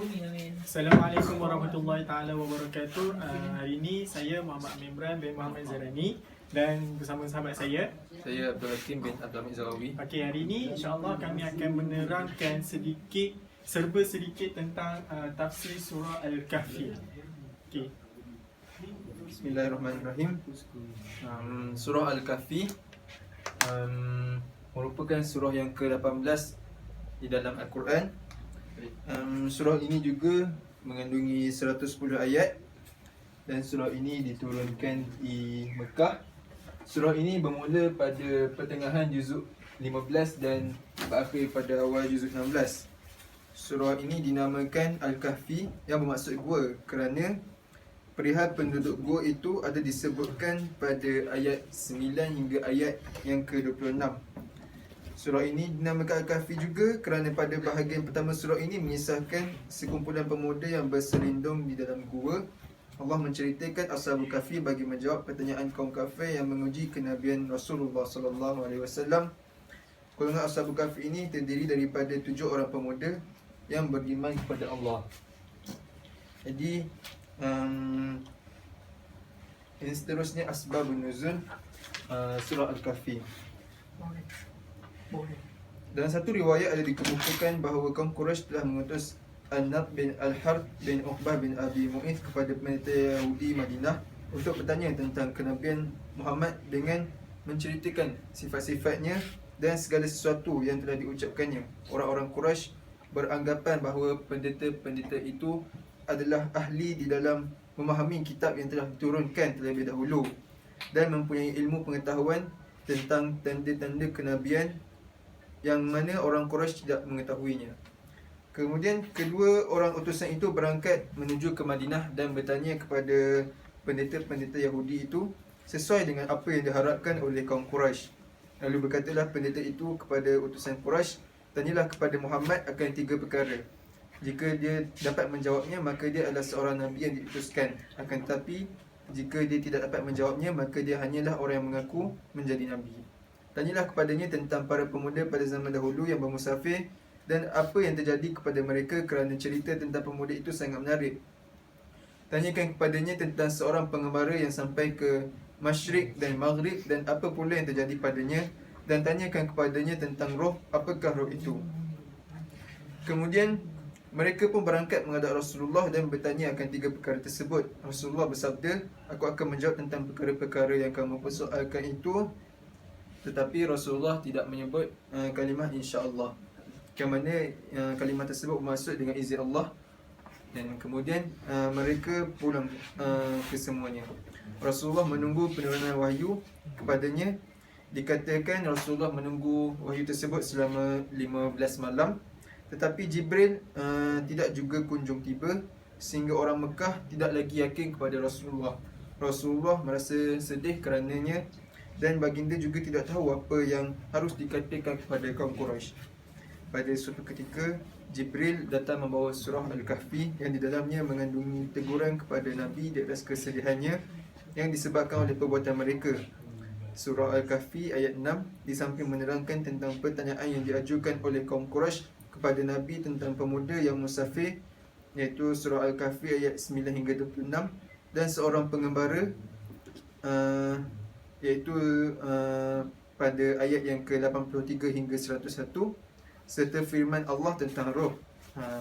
Assalamualaikum warahmatullahi taala wabarakatuh. Hari ini saya Muhammad Imran bin Muhammad Zairani dan bersama sahabat saya Abdul Hakim bin Abdul Hamid Zarawi. Okey, hari ini insya-Allah kami akan menerangkan sedikit tentang tafsir surah Al-Kahfi. Okey. Bismillahirrahmanirrahim. Surah Al-Kahfi merupakan surah yang ke-18 di dalam Al-Quran. Surah ini juga mengandungi 110 ayat dan surah ini diturunkan di Mekah. Surah ini bermula pada pertengahan juzuk 15 dan berakhir pada awal juzuk 16. Surah ini dinamakan Al-Kahfi yang bermaksud gua kerana perihal penduduk gua itu ada disebutkan pada ayat 9 hingga ayat yang ke-26. Surah ini dinamakan Al-Kahfi juga kerana pada bahagian pertama surah ini mengisahkan sekumpulan pemuda yang berselindung di dalam gua. Allah menceritakan Ashabul Kahfi bagi menjawab pertanyaan kaum kafir yang menguji kenabian Rasulullah sallallahu alaihi wasallam. Golongan Ashabul Kahfi ini terdiri daripada 7 orang pemuda yang beriman kepada Allah. Jadi ini seterusnya asbabun nuzul surah Al-Kahfi. Dalam satu riwayat ada dikemukakan bahawa kaum Quraisy telah mengutus An-Nadr bin Al-Harth bin Uqbah bin Abi Mu'ith kepada pendeta Yahudi Madinah untuk bertanya tentang kenabian Muhammad dengan menceritakan sifat-sifatnya dan segala sesuatu yang telah diucapkannya. Orang-orang Quraisy beranggapan bahawa pendeta-pendeta itu adalah ahli di dalam memahami kitab yang telah diturunkan terlebih dahulu dan mempunyai ilmu pengetahuan tentang tanda-tanda kenabian yang mana orang Quraisy tidak mengetahuinya. Kemudian kedua orang utusan itu berangkat menuju ke Madinah dan bertanya kepada pendeta-pendeta Yahudi itu sesuai dengan apa yang diharapkan oleh kaum Quraisy. Lalu berkatalah pendeta itu kepada utusan Quraisy, tanyalah kepada Muhammad akan 3 perkara. Jika dia dapat menjawabnya, maka dia adalah seorang Nabi yang diutuskan. Akan tetapi jika dia tidak dapat menjawabnya, maka dia hanyalah orang yang mengaku menjadi Nabi. Tanyalah kepadanya tentang para pemuda pada zaman dahulu yang bermusafir dan apa yang terjadi kepada mereka kerana cerita tentang pemuda itu sangat menarik. Tanyakan kepadanya tentang seorang pengembara yang sampai ke Masyriq dan Maghrib dan apa pula yang terjadi padanya, dan tanyakan kepadanya tentang roh, apakah roh itu. Kemudian mereka pun berangkat menghadap Rasulullah dan bertanya akan 3 perkara tersebut. Rasulullah bersabda, aku akan menjawab tentang perkara-perkara yang kamu persoalkan itu. Tetapi Rasulullah tidak menyebut kalimah insya-Allah, ke mana kalimah tersebut bermaksud dengan izin Allah. Dan kemudian mereka pulang kesemuanya. Rasulullah menunggu penurunan wahyu kepadanya. Dikatakan Rasulullah menunggu wahyu tersebut selama 15 malam. Tetapi Jibril tidak juga kunjung tiba, sehingga orang Mekah tidak lagi yakin kepada Rasulullah. Rasulullah merasa sedih kerananya dan baginda juga tidak tahu apa yang harus dikatakan kepada kaum Quraisy. Pada suatu ketika Jibril datang membawa surah Al-Kahfi yang di dalamnya mengandungi teguran kepada Nabi di atas kesedihannya yang disebabkan oleh perbuatan mereka. Surah Al-Kahfi ayat 6 di samping menerangkan tentang pertanyaan yang diajukan oleh kaum Quraisy kepada Nabi tentang pemuda yang musafir, iaitu surah Al-Kahfi ayat 9 hingga 26, dan seorang pengembara iaitu pada ayat yang ke-83 hingga 101, serta firman Allah tentang roh.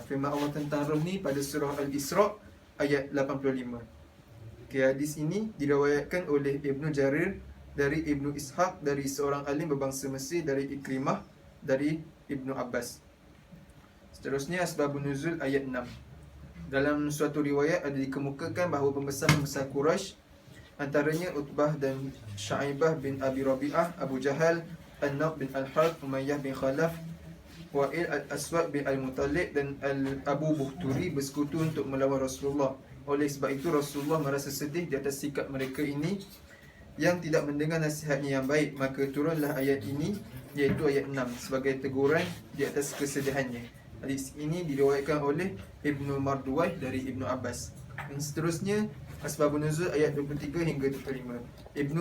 Firman Allah tentang roh ni pada surah Al-Isra ayat 85. Hadis ini diriwayatkan oleh Ibnu Jarir dari Ibnu Ishaq dari seorang alim berbangsa Mesir dari Ikrimah dari Ibnu Abbas. Seterusnya asbabun nuzul ayat 6. Dalam suatu riwayat ada dikemukakan bahawa pembesar-pembesar Quraisy, antaranya Utbah dan Syaibah bin Abi Rabi'ah, Abu Jahal, An-Nadr bin Al-Harth, Umayyah bin Khalaf, Wa'il Al-Aswad bin Al-Muttalib dan Abu Bukhturi bersekutu untuk melawan Rasulullah. Oleh sebab itu Rasulullah merasa sedih di atas sikap mereka ini yang tidak mendengar nasihatnya yang baik. Maka turunlah ayat ini, iaitu ayat 6, sebagai teguran di atas kesedihannya. Hadis ini diriwayatkan oleh Ibnu Marduwai dari Ibnu Abbas. Dan seterusnya asbabun nuzul ayat 23 hingga 25. Ibnu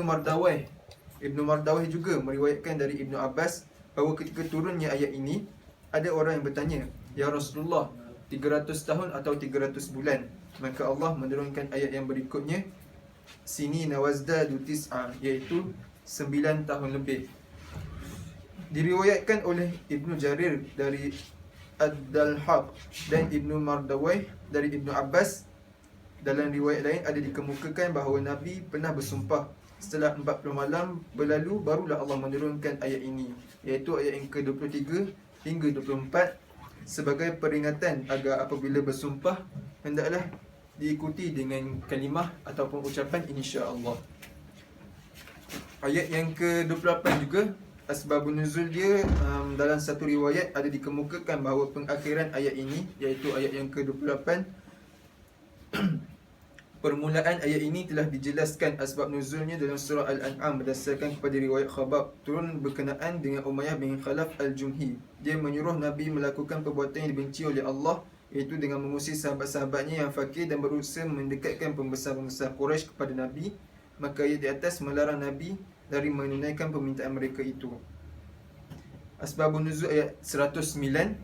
Mardawai juga meriwayatkan dari Ibnu Abbas bahawa ketika turunnya ayat ini, ada orang yang bertanya, ya Rasulullah, 300 tahun atau 300 bulan. Maka Allah menurunkan ayat yang berikutnya, sini nawazdadu tis'a, iaitu 9 tahun lebih. Diriwayatkan oleh Ibnu Jarir dari Ad-Dalhaq dan Ibnu Mardawai dari Ibnu Abbas. Dalam riwayat lain ada dikemukakan bahawa Nabi pernah bersumpah, setelah 40 malam berlalu barulah Allah menurunkan ayat ini, iaitu ayat yang ke-23 hingga 24, sebagai peringatan agar apabila bersumpah hendaklah diikuti dengan kalimah ataupun ucapan insya-Allah. Ayat yang ke-28 juga, asbabun nuzul dia, dalam satu riwayat ada dikemukakan bahawa pengakhiran ayat ini, iaitu ayat yang ke-28, permulaan ayat ini telah dijelaskan asbab nuzulnya dalam surah Al-An'am berdasarkan kepada riwayat Khabab, turun berkenaan dengan Umayyah bin Khalaf Al-Jumhi. Dia menyuruh Nabi melakukan perbuatan yang dibenci oleh Allah, iaitu dengan mengusir sahabat-sahabatnya yang fakir dan berusaha mendekatkan pembesar-pembesar Quraisy kepada Nabi. Maka ayat di atas melarang Nabi dari menunaikan permintaan mereka itu. Asbabun nuzul ayat 109,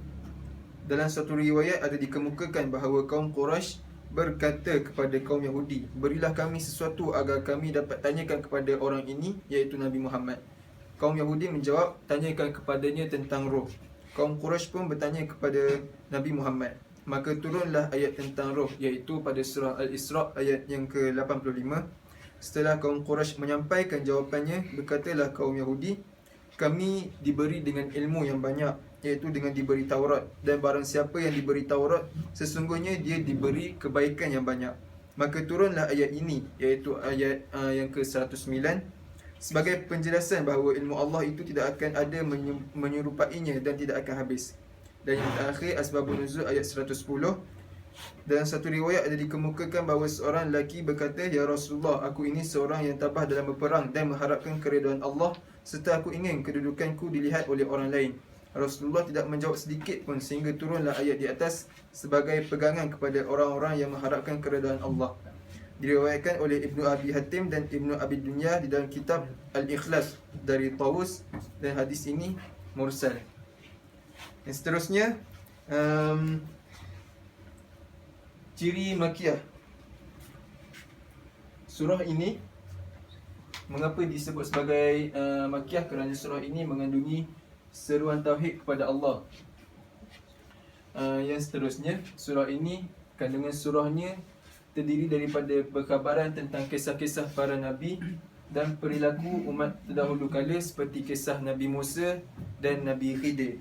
dalam satu riwayat ada dikemukakan bahawa kaum Quraisy berkata kepada kaum Yahudi, berilah kami sesuatu agar kami dapat tanyakan kepada orang ini, iaitu Nabi Muhammad. Kaum Yahudi menjawab, tanyakan kepadanya tentang roh. Kaum Quraisy pun bertanya kepada Nabi Muhammad. Maka turunlah ayat tentang roh, iaitu pada surah Al-Isra ayat yang ke-85. Setelah kaum Quraisy menyampaikan jawapannya, berkatalah kaum Yahudi, kami diberi dengan ilmu yang banyak, iaitu dengan diberi Taurat, dan barang siapa yang diberi Taurat, sesungguhnya dia diberi kebaikan yang banyak. Maka turunlah ayat ini, iaitu ayat yang ke-109, sebagai penjelasan bahawa ilmu Allah itu tidak akan ada menyerupainya dan tidak akan habis. Dan yang terakhir, asbabun nuzul ayat 110, dalam satu riwayat ada dikemukakan bahawa seorang lelaki berkata, ya Rasulullah, aku ini seorang yang tabah dalam berperang dan mengharapkan keridhaan Allah, serta aku ingin kedudukanku dilihat oleh orang lain. Rasulullah tidak menjawab sedikit pun, sehingga turunlah ayat di atas sebagai pegangan kepada orang-orang yang mengharapkan keridhaan Allah. Diriwayatkan oleh Ibnu Abi Hatim dan Ibnu Abi Dunya di dalam kitab Al-Ikhlas dari Tawus, dan hadis ini mursal. Yang seterusnya, ciri Makiyah. Surah ini mengapa disebut sebagai Makiyah? Kerana surah ini mengandungi seruan tauhid kepada Allah. Yang seterusnya, surah ini, kandungan surahnya terdiri daripada perkhabaran tentang kisah-kisah para nabi dan perilaku umat terdahulu kala, seperti kisah Nabi Musa dan Nabi Khidir.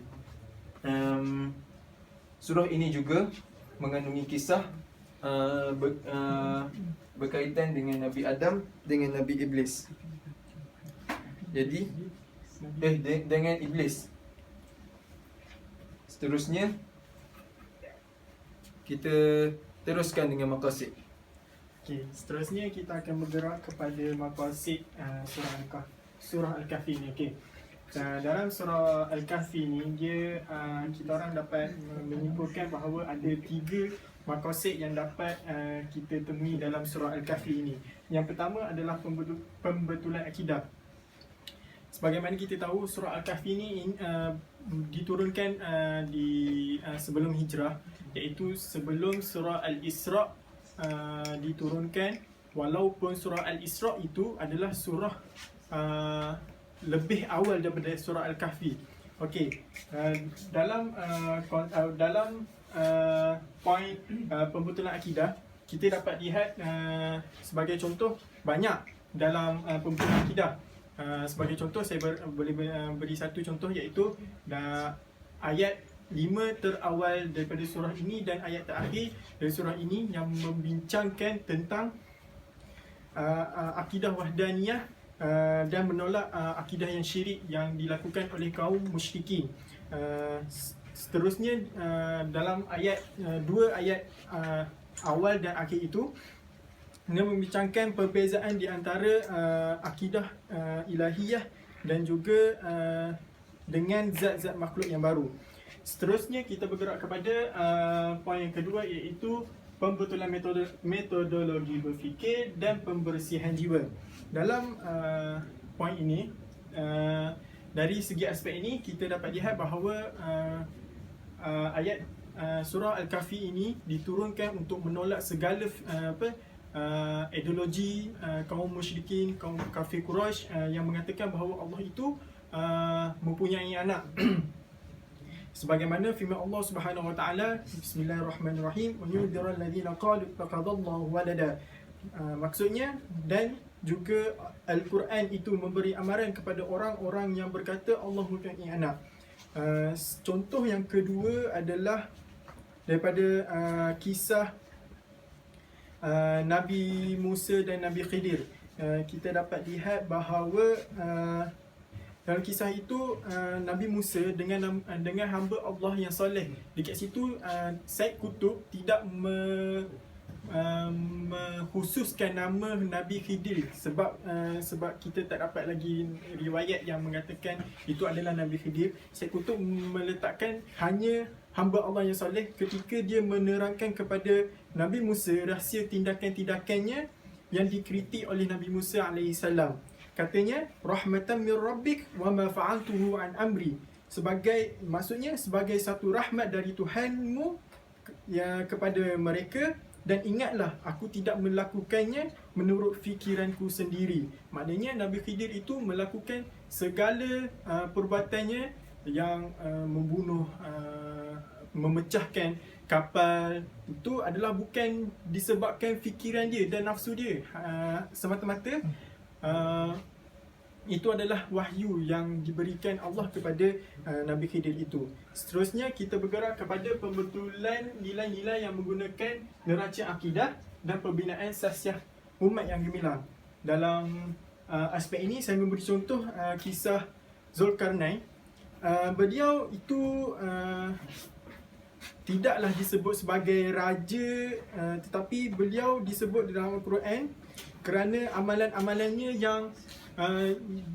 Surah ini juga mengandungi kisah berkaitan dengan Nabi Adam dengan Nabi Iblis. Jadi dengan Iblis. Seterusnya, kita teruskan dengan maqasid. Okey, seterusnya kita akan bergerak kepada maqasid surah Al-Kahfi ni. Okey. Dalam surah Al-Kahfi ni, dia kita orang dapat menyimpulkan bahawa ada 3 maqasid yang dapat kita temui dalam surah Al-Kahfi ini. Yang pertama adalah pembetulan akidah. Sebagaimana kita tahu, surah Al-Kahfi ini diturunkan di sebelum hijrah, iaitu sebelum surah Al-Isra diturunkan, walaupun surah Al-Isra itu adalah surah lebih awal daripada surah Al-Kahfi. Okey, dalam poin pembetulan akidah, kita dapat lihat sebagai contoh banyak dalam pembetulan akidah. Sebagai contoh, saya boleh beri satu contoh, iaitu ayat 5 terawal daripada surah ini dan ayat terakhir dari surah ini yang membincangkan tentang akidah wahdaniyah dan menolak akidah yang syirik yang dilakukan oleh kaum musyrikin. Seterusnya, dalam ayat 2 ayat awal dan akhir itu, dia membincangkan perbezaan di antara akidah ilahiyah dan juga dengan zat-zat makhluk yang baru. Seterusnya, kita bergerak kepada poin yang kedua, iaitu pembetulan metodologi berfikir dan pembersihan jiwa. Dalam poin ini, dari segi aspek ini, kita dapat lihat bahawa ayat surah Al-Kahfi ini diturunkan untuk menolak segala ideologi kaum musyrikin, kaum kafir Quraisy yang mengatakan bahawa Allah itu mempunyai anak. Sebagaimana firman Allah Subhanahu wa taala, Bismillahirrahmanirrahim, wa yunziru alladhina qalu ittakhadallahu walada. Maksudnya, dan juga Al-Quran itu memberi amaran kepada orang-orang yang berkata Allah mempunyai anak. Contoh yang kedua adalah daripada kisah Nabi Musa dan Nabi Khidir. Kita dapat lihat bahawa dalam kisah itu Nabi Musa dengan hamba Allah yang soleh. Dekat situ Said Qutb tidak mengkhususkan nama Nabi Khidir sebab kita tak dapat lagi riwayat yang mengatakan itu adalah Nabi Khidir. Said Qutb meletakkan hanya hamba Allah yang soleh ketika dia menerangkan kepada Nabi Musa rahsia tindakan-tindakannya yang dikritik oleh Nabi Musa AS. Katanya, rahmatan min rabbik wa ma fa'altuhu an amri. Maksudnya sebagai satu rahmat dari Tuhanmu kepada mereka, dan ingatlah aku tidak melakukannya menurut fikiranku sendiri. Maknanya Nabi Khidir itu melakukan segala perbuatannya yang membunuh, memecahkan kapal, itu adalah bukan disebabkan fikiran dia dan nafsu dia semata-mata. Itu adalah wahyu yang diberikan Allah kepada Nabi Khidir itu. Seterusnya kita bergerak kepada pembetulan nilai-nilai yang menggunakan neraca akidah dan pembinaan sasiah umat yang gemilang. Dalam aspek ini saya memberi contoh kisah Zulkarnain. Beliau itu tidaklah disebut sebagai raja, tetapi beliau disebut dalam Al-Quran kerana amalan-amalannya yang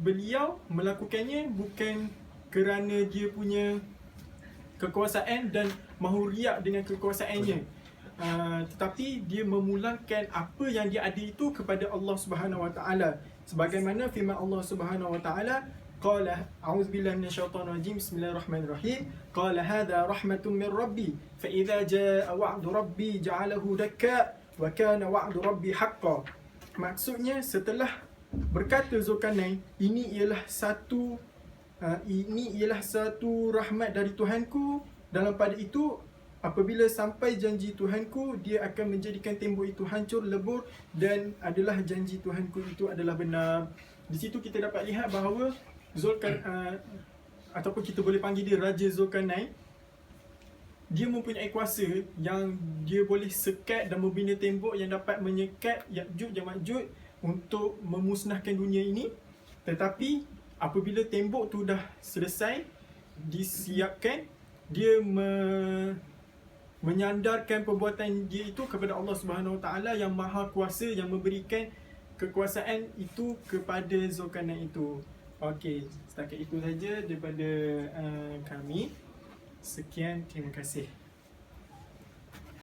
beliau melakukannya bukan kerana dia punya kekuasaan dan mahu riak dengan kekuasaannya, tetapi dia memulangkan apa yang dia ada itu kepada Allah Subhanahu Wa Taala. Sebagaimana firman Allah Subhanahu Wa Taala, qala a'udzubillahi minasyaitonir rajim, bismillahirrahmanirrahim, qala hadha rahmatun min rabbi fa idza jaa wa'du rabbi ja'alahu dakka wa kana wa'du rabbi haqqan. Maksudnya, setelah berkata Zulkarnain, ini ialah satu rahmat dari Tuhanku, dalam pada itu apabila sampai janji Tuhanku, dia akan menjadikan tembok itu hancur lebur, dan adalah janji Tuhanku itu adalah benar. Di situ kita dapat lihat bahawa ataupun kita boleh panggil dia Raja Zulkarnain, dia mempunyai kuasa yang dia boleh sekat dan membina tembok yang dapat menyekat Ya'juj dan Ma'juj untuk memusnahkan dunia ini. Tetapi apabila tembok tu dah selesai disiapkan, dia menyandarkan perbuatan dia itu kepada Allah Subhanahu Wa Taala yang Maha Kuasa, yang memberikan kekuasaan itu kepada Zulkarnain itu. Okey, setakat itu saja daripada kami. Sekian, terima kasih.